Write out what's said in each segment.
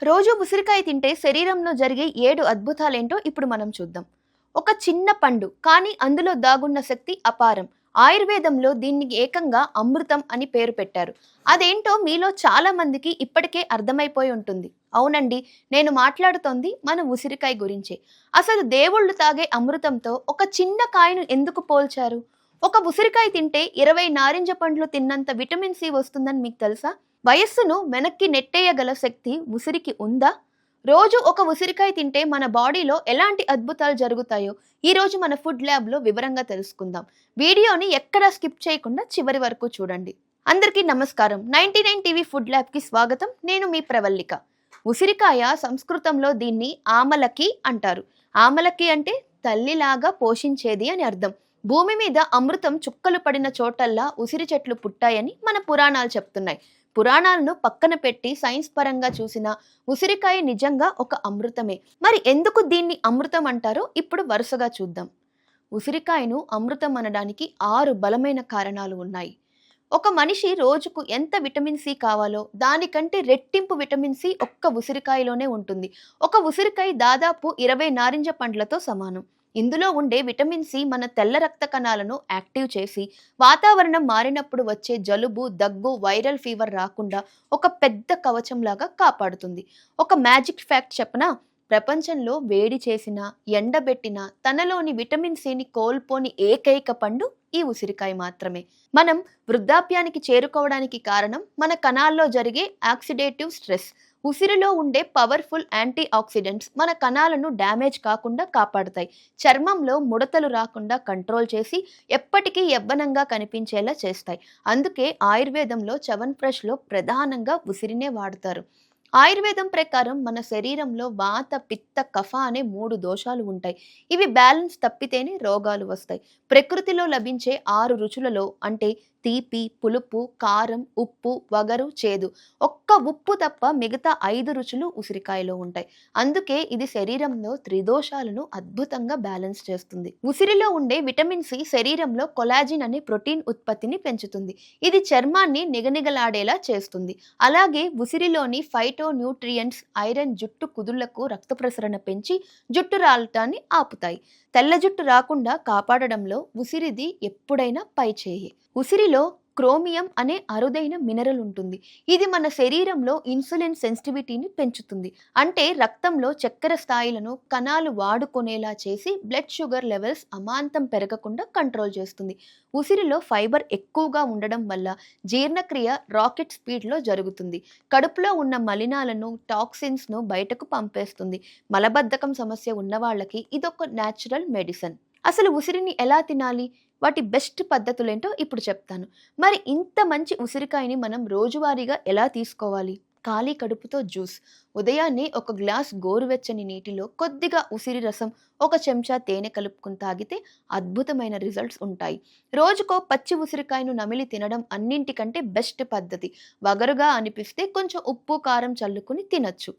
రోజు ఉసిరికాయ తింటే శరీరంలో జరిగే 7 అద్భుతాలేంటో ఇప్పుడు మనం చూద్దాం. ఒక చిన్న పండు కానీ అందులో దాగున్న శక్తి అపారం. ఆయుర్వేదంలో దీన్ని ఏకంగా అమృతం అని పేరు పెట్టారు. అదేంటో మీలో చాలా మందికి ఇప్పటికే అర్థమైపోయి ఉంటుంది. అవునండి, నేను మాట్లాడుతోంది మన ఉసిరికాయ గురించే. అసలు దేవుళ్ళు తాగే అమృతంతో ఒక చిన్న కాయను ఎందుకు పోల్చారు? ఒక ఉసిరికాయ తింటే 20 నారింజ పండ్లు తిన్నంత విటమిన్ సి వస్తుందని మీకు తెలుసా? వయస్సును వెనక్కి నెట్టేయగల శక్తి ఉసిరికి ఉందా? రోజు ఒక ఉసిరికాయ తింటే మన బాడీలో ఎలాంటి అద్భుతాలు జరుగుతాయో ఈ రోజు మన ఫుడ్ ల్యాబ్ లో వివరంగా తెలుసుకుందాం. వీడియోని ఎక్కడా స్కిప్ చేయకుండా చివరి వరకు చూడండి. అందరికీ నమస్కారం. 99 టీవీ ఫుడ్ ల్యాబ్ కి స్వాగతం. నేను మీ ప్రవల్లిక. ఉసిరికాయ సంస్కృతంలో దీన్ని ఆమలకి అంటారు. ఆమలకి అంటే తల్లిలాగా పోషించేది అని అర్థం. భూమి మీద అమృతం చుక్కలు పడిన చోటల్లా ఉసిరి చెట్లు పుట్టాయని మన పురాణాలు చెప్తున్నాయి. పురాణాలను పక్కన పెట్టి సైన్స్ పరంగా చూసిన ఉసిరికాయ నిజంగా ఒక అమృతమే. మరి ఎందుకు దీన్ని అమృతం అంటారో ఇప్పుడు వరుసగా చూద్దాం. ఉసిరికాయను అమృతం అనడానికి 6 బలమైన కారణాలు ఉన్నాయి. ఒక మనిషి రోజుకు ఎంత విటమిన్ సి కావాలో దానికంటే రెట్టింపు విటమిన్ సి ఒక్క ఉసిరికాయలోనే ఉంటుంది. ఒక ఉసిరికాయ దాదాపు 20 నారింజ పండ్లతో సమానం. ఇందులో ఉండే విటమిన్ సి మన తెల్ల రక్త కణాలను యాక్టివ్ చేసి వాతావరణం మారినప్పుడు వచ్చే జలుబు, దగ్గు, వైరల్ ఫీవర్ రాకుండా ఒక పెద్ద కవచంలాగా కాపాడుతుంది. ఒక మ్యాజిక్ ఫ్యాక్ట్ చెప్పనా? ప్రపంచంలో వేడి చేసిన, ఎండబెట్టిన తనలోని విటమిన్ సిని కోల్పోని ఏకైక పండు ఈ ఉసిరికాయ మాత్రమే. మనం వృద్ధాప్యానికి చేరుకోవడానికి కారణం మన కణాల్లో జరిగే ఆక్సిడేటివ్ స్ట్రెస్. ఉసిరిలో ఉండే పవర్ఫుల్ యాంటీ ఆక్సిడెంట్స్ మన కణాలను డ్యామేజ్ కాకుండా కాపాడుతాయి. చర్మంలో ముడతలు రాకుండా కంట్రోల్ చేసి ఎప్పటికీ యవ్వనంగా కనిపించేలా చేస్తాయి. అందుకే ఆయుర్వేదంలో చ్యవన్ప్రాష్లో ప్రధానంగా ఉసిరినే వాడతారు. ఆయుర్వేదం ప్రకారం మన శరీరంలో వాత, పిత్త, కఫ అనే 3 దోషాలు ఉంటాయి. ఇవి బ్యాలెన్స్ తప్పితేనే రోగాలు వస్తాయి. ప్రకృతిలో లభించే 6 రుచులలో అంటే తీపి, పులుపు, కారం, ఉప్పు, వగరు, చేదు, ఒక్క ఉప్పు తప్ప మిగతా 5 రుచులు ఉసిరికాయలో ఉంటాయి. అందుకే ఇది శరీరంలో త్రిదోషాలను అద్భుతంగా బ్యాలెన్స్ చేస్తుంది. ఉసిరిలో ఉండే విటమిన్ సి శరీరంలో కొలాజిన్ అనే ప్రోటీన్ ఉత్పత్తిని పెంచుతుంది. ఇది చర్మాన్ని నిగనిగలాడేలా చేస్తుంది. అలాగే ఉసిరిలోని ఫైటో న్యూట్రియంట్స్ ఐరన్ జుట్టు కుదుళ్లకు రక్త ప్రసరణ పెంచి జుట్టు రాలటాన్ని ఆపుతాయి. తెల్ల జుట్టు రాకుండా కాపాడడంలో ఉసిరిది ఎప్పుడైనా పైచేయి. ఉసిరిలో క్రోమియం అనే అరుదైన మినరల్ ఉంటుంది. ఇది మన శరీరంలో ఇన్సులిన్ సెన్సిటివిటీని పెంచుతుంది. అంటే రక్తంలో చక్కెర స్థాయిలను కణాలు వాడుకునేలా చేసి బ్లడ్ షుగర్ లెవెల్స్ అమాంతం పెరగకుండా కంట్రోల్ చేస్తుంది. ఉసిరిలో ఫైబర్ ఎక్కువగా ఉండడం వల్ల జీర్ణక్రియ రాకెట్ స్పీడ్లో జరుగుతుంది. కడుపులో ఉన్న మలినాలను, టాక్సిన్స్ను బయటకు పంపేస్తుంది. మలబద్ధకం సమస్య ఉన్న వాళ్ళకి ఇదొక న్యాచురల్ మెడిసిన్. అసలు ఉసిరిని ఎలా తినాలి, వాటి బెస్ట్ పద్ధతులేంటో ఇప్పుడు చెప్తాను. మరి ఇంత మంచి ఉసిరికాయని మనం రోజువారీగా ఎలా తీసుకోవాలి? ఖాళీ కడుపుతో జ్యూస్. ఉదయాన్నే ఒక గ్లాస్ గోరువెచ్చని నీటిలో కొద్దిగా ఉసిరి రసం, 1 చెంచా తేనె కలుపుకుని తాగితే అద్భుతమైన రిజల్ట్స్ ఉంటాయి. రోజుకో పచ్చి ఉసిరికాయను నమిలి తినడం అన్నింటికంటే బెస్ట్ పద్ధతి. వగరుగా అనిపిస్తే కొంచెం ఉప్పు, కారం చల్లుకుని తినచ్చు.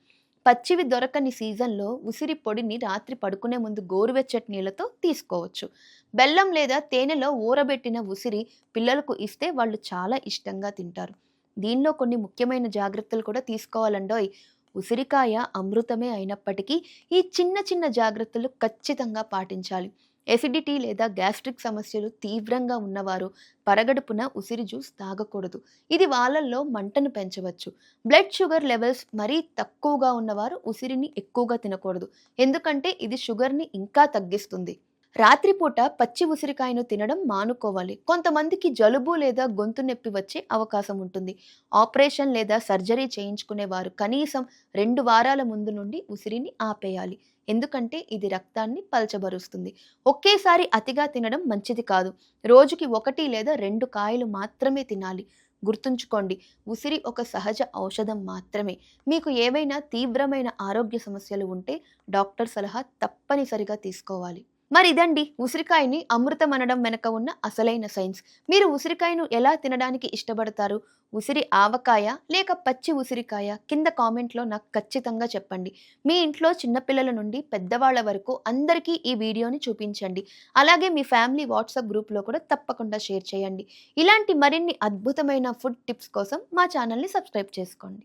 పచ్చివి దొరకని సీజన్లో ఉసిరి పొడిని రాత్రి పడుకునే ముందు గోరువెచ్చటి నీళ్ళతో తీసుకోవచ్చు. బెల్లం లేదా తేనెలో ఊరబెట్టిన ఉసిరి పిల్లలకు ఇస్తే వాళ్ళు చాలా ఇష్టంగా తింటారు. దీనిలో కొన్ని ముఖ్యమైన జాగ్రత్తలు కూడా తీసుకోవాలండోయ్. ఉసిరికాయ అమృతమే అయినప్పటికీ ఈ చిన్న చిన్న జాగ్రత్తలు ఖచ్చితంగా పాటించాలి. ఎసిడిటీ లేదా గ్యాస్ట్రిక్ సమస్యలు తీవ్రంగా ఉన్నవారు పరగడుపున ఉసిరి జ్యూస్ తాగకూడదు. ఇది వాళ్ళల్లో మంటను పెంచవచ్చు. బ్లడ్ షుగర్ లెవెల్స్ మరీ తక్కువగా ఉన్నవారు ఉసిరిని ఎక్కువగా తినకూడదు. ఎందుకంటే ఇది షుగర్ని ఇంకా తగ్గిస్తుంది. రాత్రిపూట పచ్చి ఉసిరికాయను తినడం మానుకోవాలి. కొంతమందికి జలుబు లేదా గొంతు నొప్పి వచ్చే అవకాశం ఉంటుంది. ఆపరేషన్ లేదా సర్జరీ చేయించుకునేవారు కనీసం 2 వారాల ముందు నుండి ఉసిరిని ఆపేయాలి. ఎందుకంటే ఇది రక్తాన్ని పల్చబరుస్తుంది. ఒకేసారి అతిగా తినడం మంచిది కాదు. రోజుకి 1 లేదా 2 కాయలు మాత్రమే తినాలి. గుర్తుంచుకోండి, ఉసిరి ఒక సహజ ఔషధం మాత్రమే. మీకు ఏవైనా తీవ్రమైన ఆరోగ్య సమస్యలు ఉంటే డాక్టర్ సలహా తప్పనిసరిగా తీసుకోవాలి. మరి ఇదండి ఉసిరికాయని అమృతం అనడం వెనక ఉన్న అసలైన సైన్స్. మీరు ఉసిరికాయను ఎలా తినడానికి ఇష్టపడతారు? ఉసిరి ఆవకాయ లేక పచ్చి ఉసిరికాయ? కింద కామెంట్లో నాకు ఖచ్చితంగా చెప్పండి. మీ ఇంట్లో చిన్నపిల్లల నుండి పెద్దవాళ్ల వరకు అందరికీ ఈ వీడియోని చూపించండి. అలాగే మీ ఫ్యామిలీ వాట్సాప్ గ్రూప్లో కూడా తప్పకుండా షేర్ చేయండి. ఇలాంటి మరిన్ని అద్భుతమైన ఫుడ్ టిప్స్ కోసం మా ఛానల్ని సబ్స్క్రైబ్ చేసుకోండి.